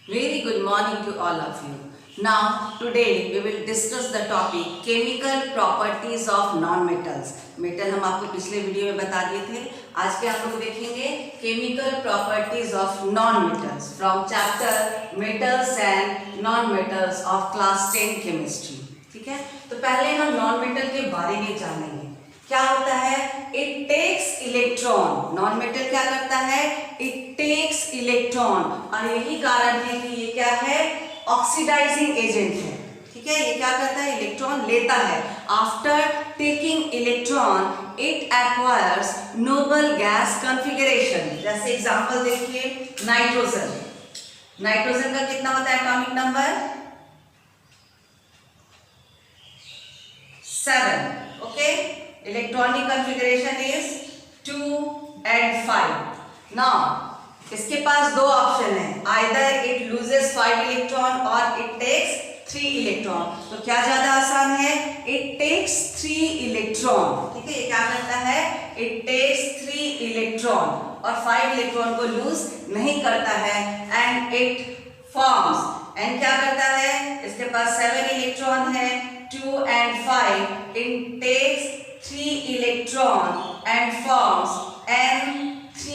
Very good morning to all of you. Now, today we will discuss the topic chemical properties of non-metals. Metal हम आपको पिछले video में बता दिए थे. आज के हम लोग देखेंगे chemical properties of non-metals from chapter metals and non-metals of class 10 chemistry. ठीक है, तो पहले हम non-metal के बारे में जानेंगे. क्या होता है? It takes electron. Non metal क्या करता है? It takes electron. और यही कारण है कि ये क्या है? ऑक्सीडाइजिंग एजेंट है. ठीक है, ये क्या करता है? इलेक्ट्रॉन लेता है. After taking electron it acquires noble gas configuration. जैसे एग्जांपल देखिए, नाइट्रोजन. नाइट्रोजन का कितना होता है atomic number? 7. Okay, electronic configuration is 2 and 5. Now इसके पास दो ऑप्शन है, आइदर इट लूजेस 5 इलेक्ट्रॉन और इट टेक्स 3 इलेक्ट्रॉन. तो क्या ज्यादा आसान है? It takes 3 electron. ठीक है, ये क्या करता है? इट टेक्स 3 इलेक्ट्रॉन और 5 इलेक्ट्रॉन को लूज नहीं करता है. एंड इट फॉर्म्स, एंड क्या करता है? इसके पास 7 इलेक्ट्रॉन है, 2 and 5. It takes 3 electron and forms N3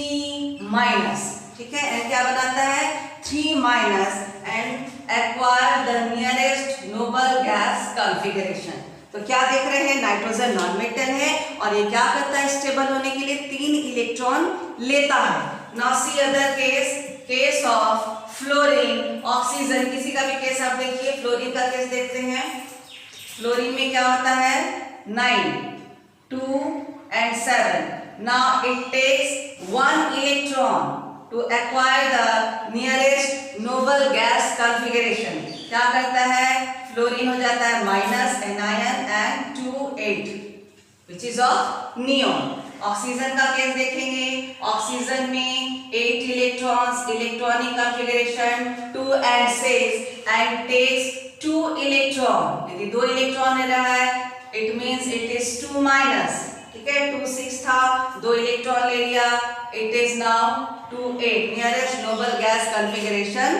minus. ठीक है, N क्या बनाता है? 3 minus and acquire the nearest noble gas configuration. तो क्या देख रहे हैं? नाइट्रोजन नॉन मेटल है और ये क्या करता है? स्टेबल होने के लिए 3 इलेक्ट्रॉन लेता है. Now see other case, case of fluorine, oxygen. किसी का भी केस आप देखिए. फ्लोरीन का केस देखते हैं. फ्लोरीन में क्या होता है? 9, 2 and 7. Now it takes 1 electron to acquire the nearest noble gas configuration. क्या करता है? फ्लोरीन हो जाता है minus anion and 2 8 which is of neon. Oxygen का केस देखेंगे. ऑक्सीजन में 8 electrons, electronic configuration 2 and 6 and takes 2 electron. यदि 2 इलेक्ट्रॉन ले रहा है it means it is 2 minus. ठीक है, 2 6 था, 2 इलेक्ट्रॉन ले लिया, it is now 2 8. Nearest noble gas configuration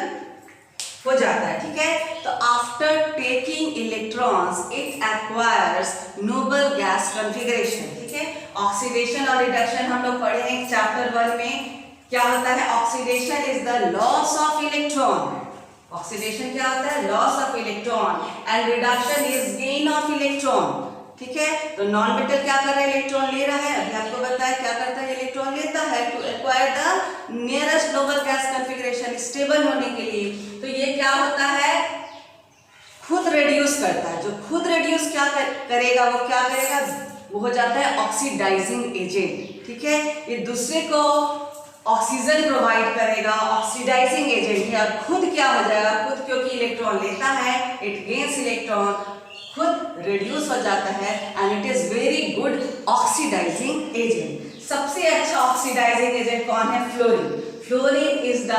हो जाता है. ठीक है, तो after taking electrons it acquires noble gas configuration. ठीक है, ऑक्सीडेशन और रिडक्शन हम लोग पढ़े हैं चैप्टर 1 में. क्या होता है? Oxidation is the loss of electron. Oxidation क्या होता है? Loss of electron. And reduction is gain of electron. ठीक है, तो नॉन मेटल क्या कर रहा है? इलेक्ट्रॉन ले रहा है. अभी आपको बताया क्या करता है? इलेक्ट्रॉन लेता है to acquire the nearest noble gas configuration, stable होने के लिए. तो ये क्या होता है? खुद रिड्यूस करता है. जो खुद रिड्यूस क्या करेगा, वो क्या करेगा? वो हो जाता है ऑक्सीडाइजिंग एजेंट. ठीक है, ये दूसरे को ऑक्सीजन प्रोवाइड करेगा, ऑक्सीडाइजिंग एजेंट है. और खुद क्या हो जाएगा? खुद क्योंकि इलेक्ट्रॉन लेता है, इट गेन्स इलेक्ट्रॉन, खुद रिड्यूस हो जाता है and it is very good oxidising agent. सबसे अच्छा ऑक्सीडाइजिंग एजेंट कौन है? Fluorine. Fluorine is the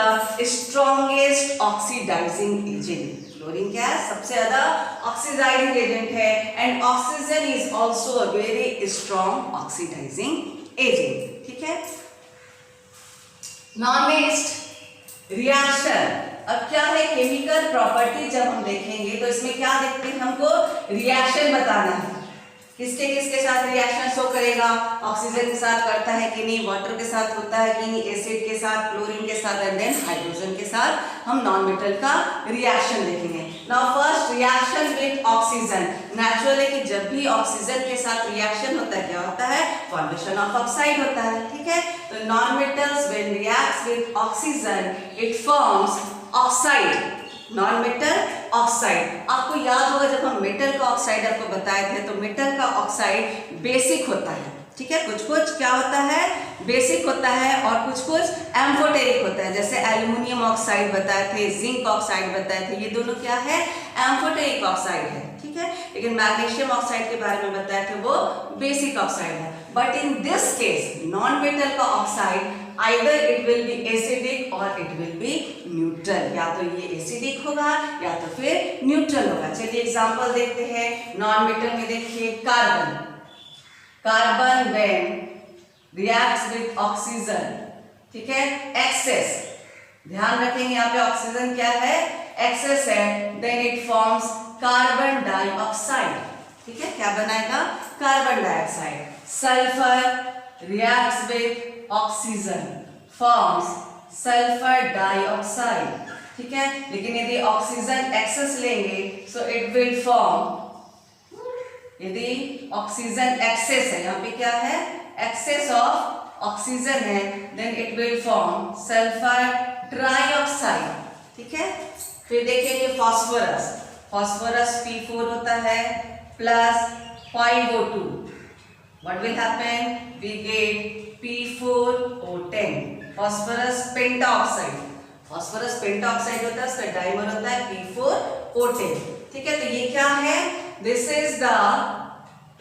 strongest oxidising agent. Fluorine क्या है? सबसे ज्यादा ऑक्सीडाइजिंग एजेंट है. And oxygen is also a very strong oxidising agent. ठीक है, नाउ नेक्स्ट रिएक्शन. अब क्या है? केमिकल प्रॉपर्टी जब हम देखेंगे तो इसमें क्या देखते हैं? हमको रिएक्शन बताना है. किसके किसके साथ रिएक्शन शो करेगा? ऑक्सीजन के साथ करता है कि नहीं, वाटर के साथ होता है कि नहीं, एसिड के साथ, क्लोरीन के साथ एंड देन हाइड्रोजन के साथ हम नॉन मेटल का रिएक्शन देखेंगे. Now first reaction with oxygen. Natural है कि जब भी ऑक्सीजन के साथ रिएक्शन होता है क्या होता है? फॉर्मेशन ऑफ ऑक्साइड होता है. ठीक है, तो non metals when reacts with oxygen it forms oxide. Non metal oxide. आपको याद होगा जब हम मेटल का ऑक्साइड आपको बताए थे तो मेटल का ऑक्साइड बेसिक होता है. ठीक है, कुछ कुछ क्या होता है? बेसिक होता है और कुछ कुछ एम्फोटेरिक होता है. जैसे एल्युमिनियम ऑक्साइड बताए थे, जिंक ऑक्साइड बताए थे, ये दोनों क्या है? एम्फोटेरिक ऑक्साइड है. ठीक है, लेकिन मैग्नीशियम ऑक्साइड के बारे में बताए थे वो बेसिक ऑक्साइड है. But in this case non metal का oxide either it will be acidic or it will be neutral. या तो ये acidic होगा या तो फिर neutral होगा. चलिए एग्जांपल देखते हैं. नॉन मेटल में देखिए carbon. Carbon when reacts with oxygen, ठीक है, एक्सेस ध्यान रखेंगे यहाँ पे ऑक्सीजन क्या है, एक्सेस है, then it forms carbon dioxide. ठीक है, क्या बनाएगा, carbon dioxide. Sulphur reacts with oxygen, forms sulphur dioxide. ठीक है, लेकिन यदि ऑक्सीजन एक्सेस लेंगे सो इट विल फॉर्म, यदि ऑक्सीजन एक्सेस है, यहाँ पे क्या है, एक्सेस ऑफ ऑक्सीजन है, then it will form sulphur trioxide. ठीक है, फिर देखेंगे फास्फोरस, फास्फोरस P4 होता है plus 5O2, what will happen, we get P4O10, phosphorus pentoxide, phosphorus pentoxide होता है, उसका डाइमर होता है P4O10। ठीक है, तो ये क्या है, this is the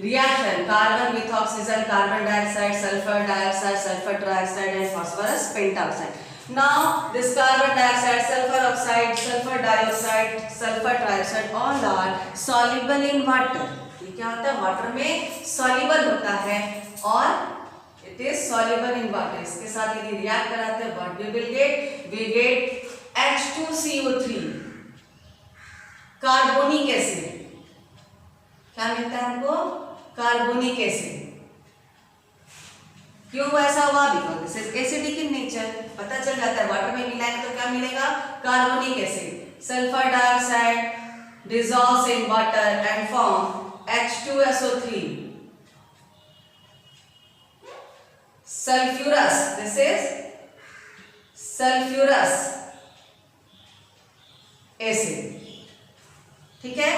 reaction carbon with oxygen, carbon dioxide, sulfur dioxide, sulfur trioxide and phosphorus pentaoxide. Now this carbon dioxide, sulfur oxide, sulfur dioxide, sulfur trioxide all are soluble in water. ये क्या होता है, water में soluble होता है और it is soluble in water. इसके साथ यदि रिएक्ट कराते हैं what we will get, we get H2CO3 carbonic acid. क्या मिलता है हमको, कार्बोनिक एसिड। क्यों ऐसा हुआ, because this is acidic in nature, पता चल जाता है, वाटर में मिलाएंगे तो क्या मिलेगा, carbonic acid. Sulphur dioxide dissolves in water and form H2SO3. sulfurous, this is sulfurous acid। ठीक है,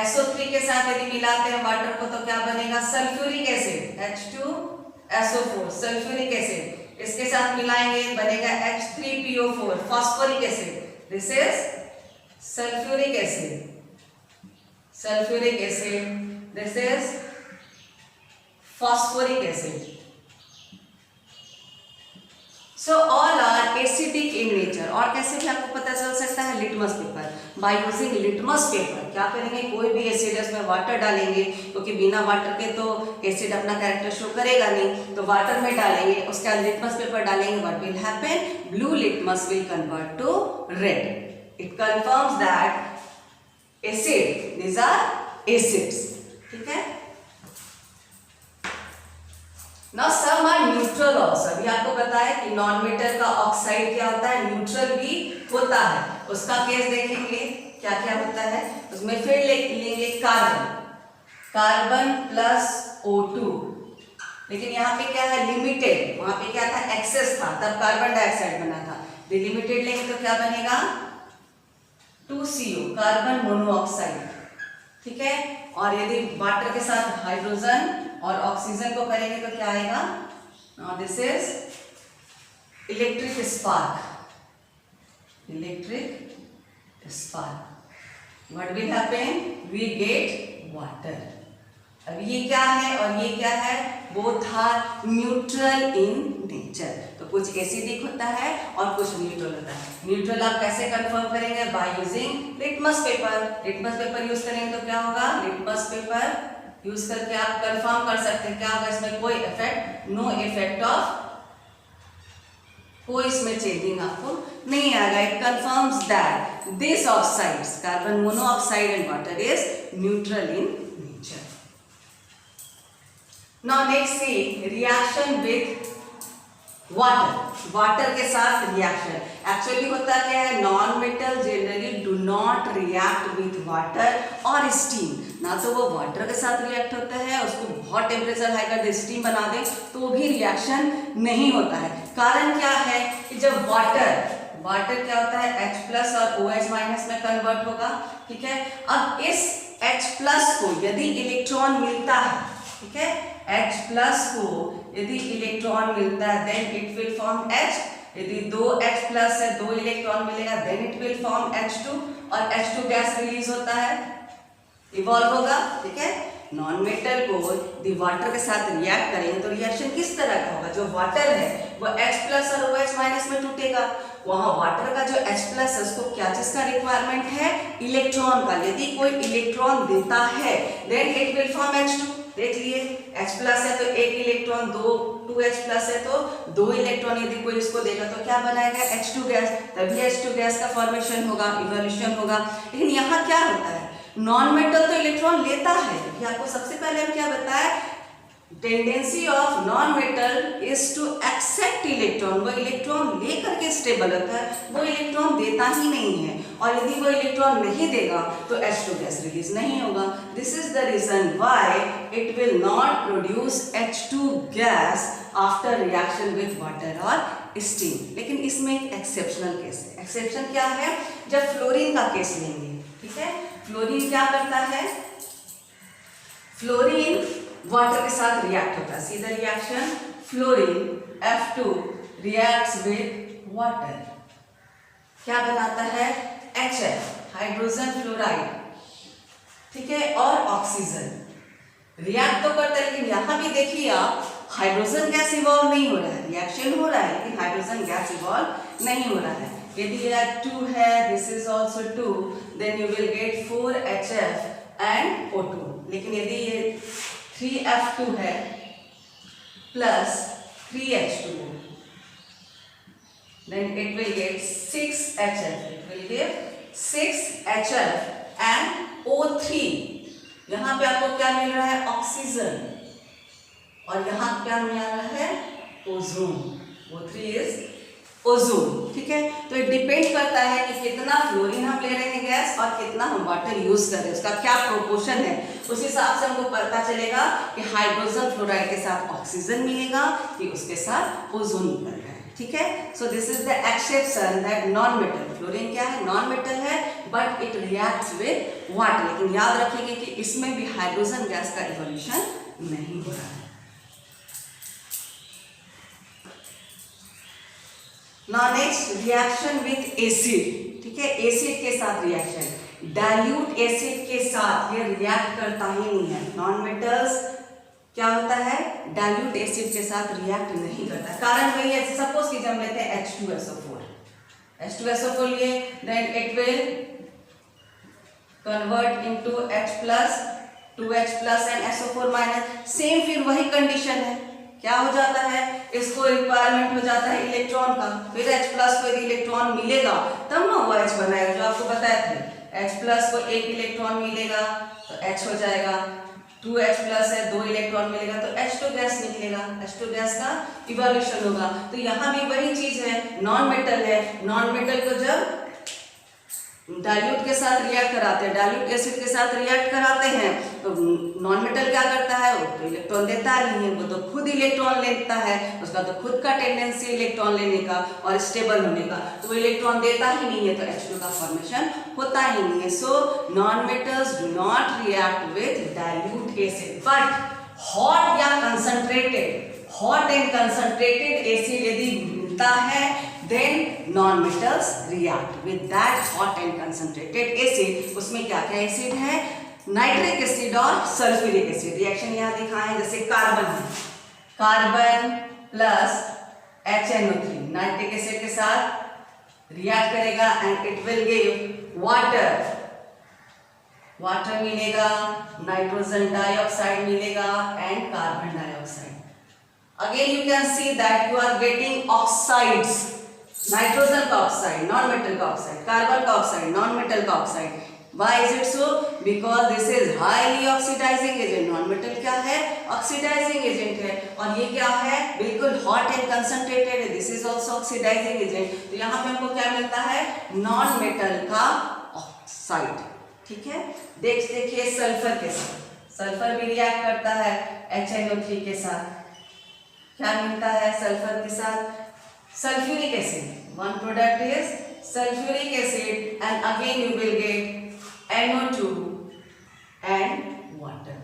SO3 के साथ यदि मिलाते हैं वाटर को तो क्या बनेगा, sulphuric acid H2SO4 sulphuric acid. इसके साथ मिलाएंगे बनेगा H3PO4 phosphoric acid. This is sulphuric acid, sulphuric acid, this is phosphoric acid. So all are acidic in nature। और कैसे भी आपको पता चल सकता है, litmus paper, by using litmus paper क्या करेंगे, कोई भी एसिड है उसमें वाटर डालेंगे, क्योंकि बिना वाटर के तो एसिड अपना कैरेक्टर शो करेगा नहीं, तो वाटर में डालेंगे, उसके बाद लिटमस पेपर डालेंगे, what will happen, blue litmus will convert to red. It confirms that acid, these are acids. ठीक है, Now some are neutral also। अभी आपको पता है कि नॉन मेटल का ऑक्साइड क्या होता है, न्यूट्रल भी होता है। उसका केस देखेंगे क्या क्या होता है, उसमें फिर लेंगे कार्बन, कार्बन प्लस O2, लेकिन यहाँ पे क्या है, लिमिटेड, वहां पे क्या था, एक्सेस था, तब कार्बन डाइऑक्साइड बना था। लिमिटेड लेंगे तो क्या बनेगा, 2CO कार्बन मोनोऑक्साइड। ठीक है, और यदि वाटर के साथ हाइड्रोजन और ऑक्सीजन को करेंगे तो क्या आएगा, this is electric spark, electric spark. What will happen, we get water. अब ये क्या है और ये क्या है, both are neutral in nature. तो कुछ एसिडिक होता है और कुछ न्यूट्रल होता है। न्यूट्रल आप कैसे कंफर्म करेंगे, by using litmus paper. Litmus paper use करेंगे तो क्या होगा, लिटमस पेपर यूज करके आप कंफर्म कर सकते हैं क्या होगा, इसमें कोई इफेक्ट, नो इफेक्ट ऑफ, कोई इसमें चेंजिंग आपको नहीं आएगा। It confirms that this oxides, carbon monoxide and water is neutral in nature. Now next see reaction with water, water के साथ रिएक्शन। एक्चुअली होता क्या है, non metal generally do not react with water और steam. ना तो वो water के साथ रिएक्ट होता है, उसको बहुत टेम्परेचर हाई कर दे, स्टीम बना दे तो भी रिएक्शन नहीं होता है। कारण क्या है कि जब वाटर क्या होता है, H+ और OH- में कन्वर्ट होगा। ठीक है, अब इस H+ को यदि इलेक्ट्रॉन मिलता है, ठीक है, H+ को यदि इलेक्ट्रॉन मिलता है then it will form H। यदि 2 H+ है, 2 इलेक्ट्रॉन मिलेगा then it will form H2 और H2 गैस रिलीज होता है, इवॉल्व होगा। ठीक है, नॉन मेटल को यदि वाटर के साथ रिएक्ट करेंगे तो रिएक्शन किस तरह का होगा, जो वाटर है वो H+ और OH- में टूटेगा। वहां वाटर का जो H+ है उसको क्या चीज का रिक्वायरमेंट है, इलेक्ट्रॉन का। यदि कोई इलेक्ट्रॉन देता है then it will form H2। देख लिए H प्लस है तो एक इलेक्ट्रॉन, 2H प्लस है तो 2 इलेक्ट्रॉन, यदि कोई इसको देगा तो क्या बनाएगा H2 गैस, तभी H2 गैस का फॉर्मेशन होगा, इवोल्यूशन होगा। लेकिन यहाँ क्या होता है, नॉन मेटल तो इलेक्ट्रॉन लेता है, ये आपको सबसे पहले हम क्या बताया, tendency of non metal is to accept electron, वो इलेक्ट्रॉन लेकर के स्टेबल होता है, वो इलेक्ट्रॉन देता ही नहीं है, और यदि वो इलेक्ट्रॉन नहीं देगा तो H2 गैस रिलीज नहीं होगा। This is the reason why it will not produce H2 gas after reaction with water और स्टीम। लेकिन इसमें एक एक्सेप्शनल केस है। एक्सेप्शन क्या है, जब फ्लोरीन का केस लेंगे, ठीक है, फ्लोरीन क्या करता है, फ्लोरीन वाटर के साथ रिएक्ट होता है, सीधा reaction, fluorine F2 reacts with water, क्या बनाता है HF, हाइड्रोजन फ्लोराइड, ठीक है, और ऑक्सीजन रिएक्ट तो करता है। लेकिन यहां भी देखिए आप, हाइड्रोजन गैस इवॉल्व नहीं हो रहा है, रिएक्शन हो रहा है लेकिन हाइड्रोजन गैस इवॉल्व नहीं हो रहा है। यदि यह 2 है, this is also 2, then you will get 4HF and O2। लेकिन यदि ये 3F2 है plus 3H2O, then it will get 6HF, it will give 6HF and O3। यहाँ पे आपको क्या मिल रहा है, ऑक्सीजन, और यहाँ क्या मिल रहा है, ओजोन, O3 इज ओजोन, ठीक है। तो ये डिपेंड करता है कि कितना फ्लोरीन हम ले रहे हैं गैस और कितना हम वाटर यूज कर रहे हैं, उसका क्या प्रोपोर्शन है, उस हिसाब से हमको पता चलेगा कि हाइड्रोजन फ्लोराइड के साथ ऑक्सीजन मिलेगा कि उसके साथ ओजोन मिल रहा है, ठीक है। So this is the exception that non metal, fluorine क्या है, नॉन मेटल है but it reacts with water. लेकिन याद रखिए कि इसमें भी हाइड्रोजन गैस का इवोल्यूशन नहीं हो रहा है। Now next reaction with acid, ठीक है, एसिड के साथ रिएक्शन, डाइल्यूट एसिड के साथ ये रिएक्ट करता ही नहीं है। नॉन मेटल्स क्या होता है, डाइल्यूट एसिड के साथ रिएक्ट नहीं करता, कारण वही है, सपोज कि हम लेते हैं H2SO4 लिए, then it will convert into H plus 2H plus and SO4 minus, same फिर वही कंडीशन है, क्या हो जाता है, इसको रिक्वायरमेंट हो जाता है इलेक्ट्रॉन का, फिर H प्लस को यदि इलेक्ट्रॉन मिलेगा तब ना वो H बनाएगा, जो आपको बताए थे, H प्लस को एक इलेक्ट्रॉन मिलेगा तो H हो जाएगा, 2H प्लस है, 2 इलेक्ट्रॉन मिलेगा तो H2 गैस निकलेगा, H2 गैस का इवोल्यूशन होगा। तो यहाँ भी वही चीज है, नॉन मेटल है, नॉन मेटल को जब डाइल्यूट के साथ रिएक्ट कराते हैं, डाइल्यूट एसिड के साथ रिएक्ट कराते हैं, तो नॉन मेटल क्या करता है, वो तो इलेक्ट्रॉन देता नहीं है, वो तो खुद इलेक्ट्रॉन लेता है, उसका तो खुद का टेंडेंसी इलेक्ट्रॉन लेने का और स्टेबल होने का, तो वो इलेक्ट्रॉन देता ही नहीं है, तो H2 का फॉर्मेशन होता ही नहीं है। So non metals do not react with dilute acid, but hot या concentrated, hot and concentrated acid यदि मिलता है, then non-metals react with that hot and concentrated acid। उसमें क्या क्या एसिड है, नाइट्रिक एसिड और सल्फ्यूरिक एसिड। रिएक्शन यहाँ दिखाएं, जैसे कार्बन है, carbon plus HNO3 nitric acid के साथ रिएक्ट करेगा and it will give water, water मिलेगा, नाइट्रोजन डाइऑक्साइड मिलेगा and carbon dioxide. Again you can see that you are getting oxides, nitrogen का ऑक्साइड, नॉन मेटल का oxide, carbon का oxide, non metal का oxide. Why is it so? Because this is highly oxidizing agent। Non metal क्या है, oxidising agent है, और ये क्या है, बिल्कुल हॉट एंड कंसंट्रेटेड है, this is also oxidising agent. तो यहाँ पे हमको क्या मिलता है, नॉन मेटल का ऑक्साइड, ठीक है। देखिए सल्फर के साथ, सल्फर भी रिएक्ट करता है HNO3 के साथ, क्या मिलता है सल्फर के साथ, sulfuric acid, one product is sulfuric acid and again you will get NO2 and water।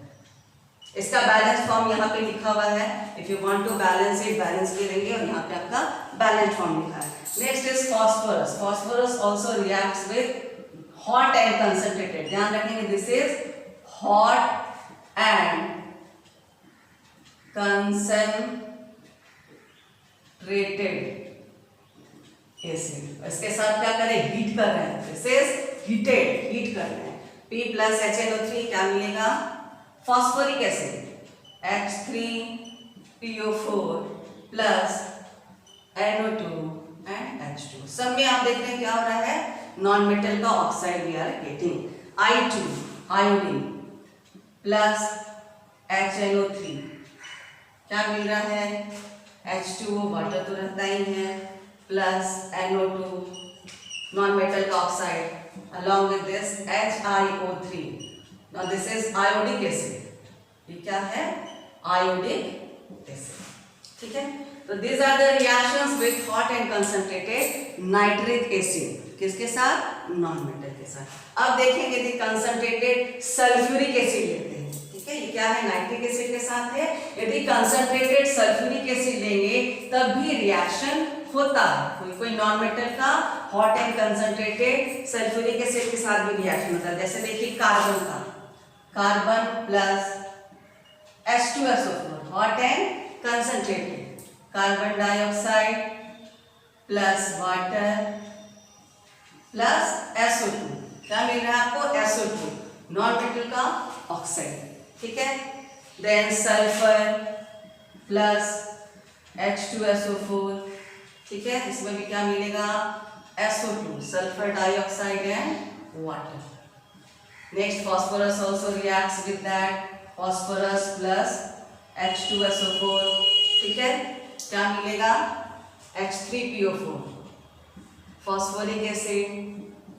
इसका बैलेंस फॉर्म यहाँ पे लिखा हुआ है, if you want to balance it, balance करेंगे और यहाँ पे आपका बैलेंस फॉर्म लिखा है। Next is phosphorus, phosphorus also reacts with hot and concentrated, ध्यान रखेंगे this is hot and concentrated acid. इसके साथ क्या करें, हीट कर रहे हैं, दिस इज हीटेड, हीट कर रहे हैं। P प्लस HNO3 क्या मिलेगा, phosphoric acid, H3PO4 plus NO2 and H2। सब में आप देख रहे हैं क्या हो रहा है, नॉन मेटल का oxide we are getting. I2 iodine plus HNO3 क्या मिल रहा है, H2O वाटर तो रहता ही है प्लस NO2 नॉन मेटल का oxide along with this HiO3। now this is iodic acid, ये क्या है, iodic acid, ठीक है। तो these are the reactions with hot and concentrated nitric acid, किसके साथ, नॉन मेटल के साथ। अब देखेंगे यदि कंसंट्रेटेड सल्फ्यूरिक एसिड लेते हैं, ठीक है, ये क्या है, नाइट्रिक एसिड के साथ है। यदि कंसंट्रेटेड सल्फ्यूरिक एसिड लेंगे तब भी रिएक्शन होता है, कोई नॉन मेटल का hot and concentrated sulphuric acid के साथ भी रिएक्शन होता है। जैसे देखिए कार्बन का, carbon plus H2SO4 hot and concentrated, carbon dioxide plus water plus SO2, क्या मिल रहा है आपको, SO2 नॉन मेटल का ऑक्साइड, ठीक है। देन सल्फर प्लस H2SO4, ठीक है, इसमें भी क्या मिलेगा, SO2 sulphur dioxide and water. Next phosphorus also reacts with that, phosphorus plus H2SO4, ठीक है, क्या मिलेगा, H3PO4 फॉस्फोरिक एसिड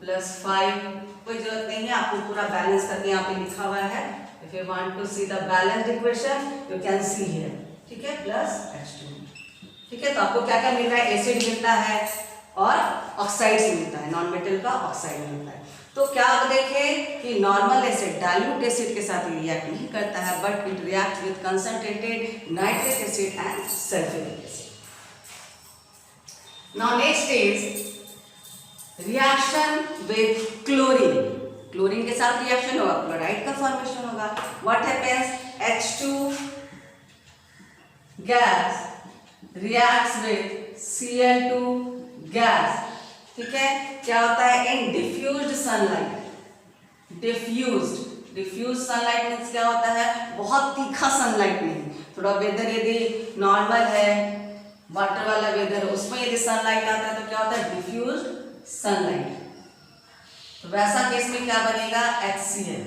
प्लस 5, कोई जरूरत नहीं है, आपको पूरा बैलेंस करके यहाँ पे लिखा हुआ है। If you want to see the balanced equation you can see here, ठीक है, प्लस H2, ठीक है। तो आपको क्या क्या मिल रहा है, एसिड मिलता है और ऑक्साइड्स मिलता है, नॉन मेटल का ऑक्साइड मिलता है। तो क्या आप देखें कि नॉर्मल एसिड डाइल्यूट एसिड के साथ रिएक्ट नहीं करता है, but it react with concentrated nitric acid and sulphuric acid. Now next is reaction with chlorine. Chlorine के साथ रिएक्शन होगा, क्लोराइड का फॉर्मेशन होगा। What happens, H2 gas reacts with Cl2 gas, ठीक है। क्या होता है, in diffused sunlight, diffuse sunlight means क्या होता है, बहुत तीखा सनलाइट नहीं, थोड़ा वेदर यदि नॉर्मल है, वाटर वाला वेदर, उसमें यदि सनलाइट आता है तो क्या होता है, डिफ्यूज्ड सनलाइट। तो वैसा केस में क्या बनेगा, HCl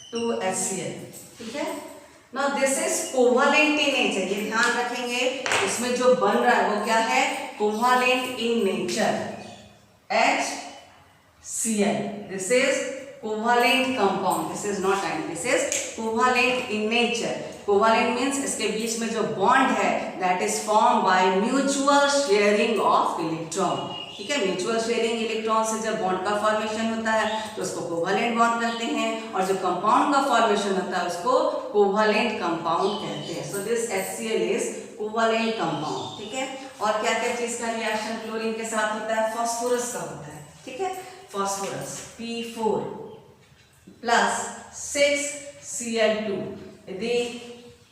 2HCl, ठीक है। Now this is covalent in nature, ये ध्यान रखेंगे, इसमें जो बन रहा है वो क्या है, covalent in nature HCl। This is covalent compound, this is not ion, this is covalent in nature. Covalent means इसके बीच में जो बॉन्ड है that is form by mutual sharing of electron, ठीक है। म्यूचुअल शेयरिंग इलेक्ट्रॉन से जब bond का formation होता है तो उसको कोवालेंट बॉन्ड कहते हैं, और जो कंपाउंड का फॉर्मेशन होता है उसको कोवालेंट कंपाउंड कहते हैं। So this HCl is covalent compound, ठीक है। और क्या क्या चीज का रिएक्शन क्लोरीन के साथ होता है, फास्फोरस का होता है, ठीक है। फास्फोरस P4 प्लस 6Cl2, यदि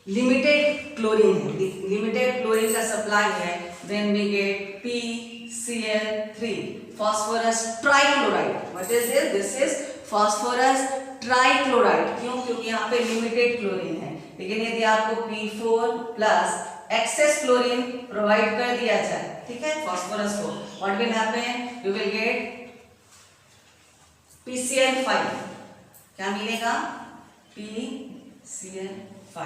लिमिटेड क्लोरीन है, लिमिटेड क्लोरीन का सप्लाई है, then we get PCl3 phosphorus trichloride। what is this, this is phosphorus trichloride। क्यों, क्योंकि यहाँ पे लिमिटेड क्लोरीन है, लेकिन यदि आपको P4 plus access chlorine provide कर दिया जाए, ठीक है, फास्फोरस को, what will happen, you will get PCl5, क्या मिलेगा, PCl5,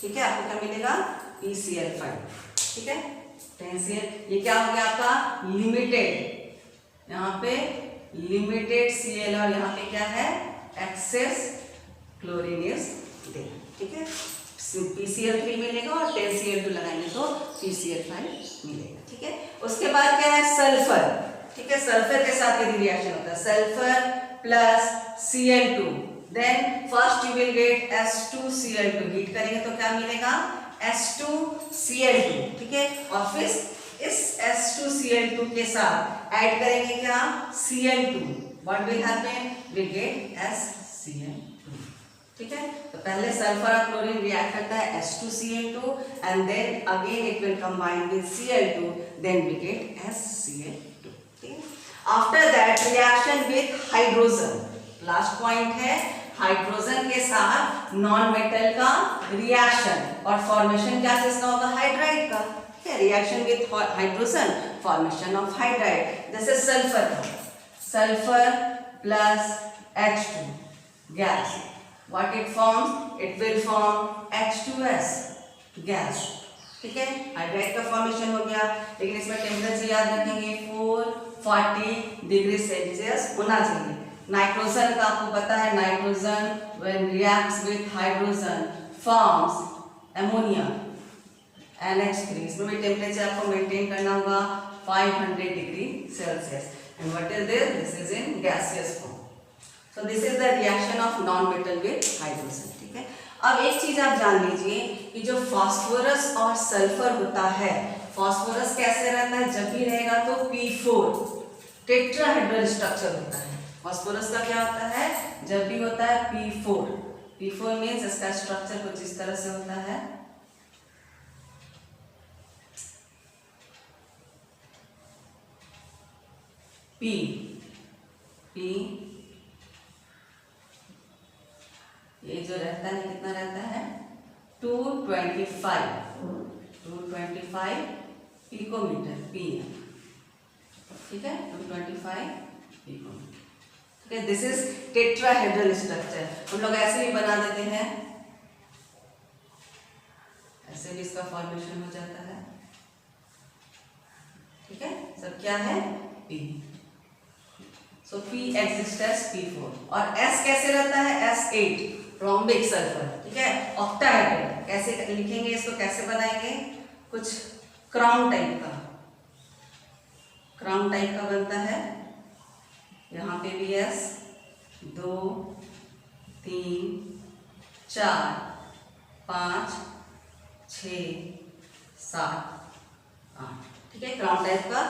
ठीक है, आपको क्या मिलेगा, PCl5, ठीक है। 10Cl, ये क्या हो गया आपका, लिमिटेड, यहाँ पे लिमिटेड Cl और यहाँ पे क्या है, एक्सेस क्लोरीन इज देयर, ठीक है। PCl3 मिलेगा और 10Cl2 लगाएंगे तो PCl5 मिलेगा, ठीक है। उसके बाद क्या है, सल्फर, ठीक है, सल्फर के साथ यदि रिएक्शन होता है, sulphur plus Cl2, then first you will get H2Cl2, heat करेंगे तो क्या मिलेगा, H2Cl2, ठीक है। और फिर इस H2Cl2 के साथ ऐड करेंगे क्या, Cl2, what will happen, will get HCl2, ठीक है। तो पहले सल्फर और क्लोरीन रिएक्ट करता है H2Cl2 and then again it will combine with Cl2, then we get HCl2, ठीक है। After that reaction with hydrogen, last point है हाइड्रोजन के साथ नॉन मेटल का रिएक्शन, और फॉर्मेशन क्या चीज का होगा, हाइड्राइड का। ठीक है, reaction with hydrogen, formation of hydride. जैसे सल्फर का, sulphur plus H2 gas, what it forms, it will form H2S gas. ठीक है, हाइड्राइड का फॉर्मेशन हो गया, लेकिन इसमें टेम्परेचर याद रखेंगे 440 डिग्री सेल्सियस होना चाहिए। नाइट्रोजन का आपको पता है, nitrogen when reacts with hydrogen forms ammonia NH3, इसमें भी टेम्परेचर आपको मेंटेन करना होगा 500 degree Celsius. And what is this, this is in gaseous form. So this is the reaction of non metal with hydrogen. ठीक है, अब एक चीज आप जान लीजिए कि जो फास्फोरस और सल्फर होता है, फास्फोरस कैसे रहता है, जब भी रहेगा तो P4 टेट्राहेड्रल स्ट्रक्चर होता है। फास्फोरस का क्या होता है, जब भी होता है P4 मीन्स इसका स्ट्रक्चर कुछ इस तरह से होता है। P ये जो रहता है कितना रहता है, 225 पिकोमीटर PM। ठीक है, 225 पिकोमीटर। ठीक है, दिस इज टेट्राहेड्रल स्ट्रक्चर। हम लोग ऐसे भी बना देते हैं, ऐसे भी इसका फॉर्मेशन हो जाता है। ठीक है, सब क्या है, P। सो P एग्जिस्ट एज P4, और S कैसे रहता है, S8 रोम्बिक सल्फर। ठीक है, ऑक्टाहेड्रल। कैसे लिखेंगे इसको, कैसे बनाएंगे, कुछ क्राउन टाइप का बनता है। यहाँ पे भी S 2 3 4 5 6 7 8। ठीक है, क्राउन टाइप का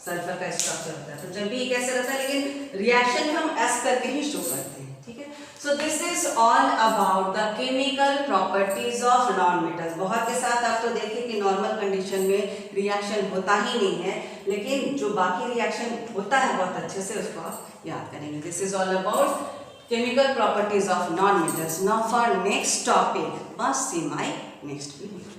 सल्फर का स्ट्रक्चर होता है। तो जब भी ये कैसे रहता है, लेकिन रिएक्शन में हम S करके ही शो करते हैं। ठीक है, so this is all about the chemical properties of non metals. बहुत के साथ आप तो देखिए कि नॉर्मल कंडीशन में रिएक्शन होता ही नहीं है, लेकिन जो बाकी रिएक्शन होता है बहुत अच्छे से उसको आप याद करेंगे। This is all about chemical properties of non metals. Now for next topic, must see my next video.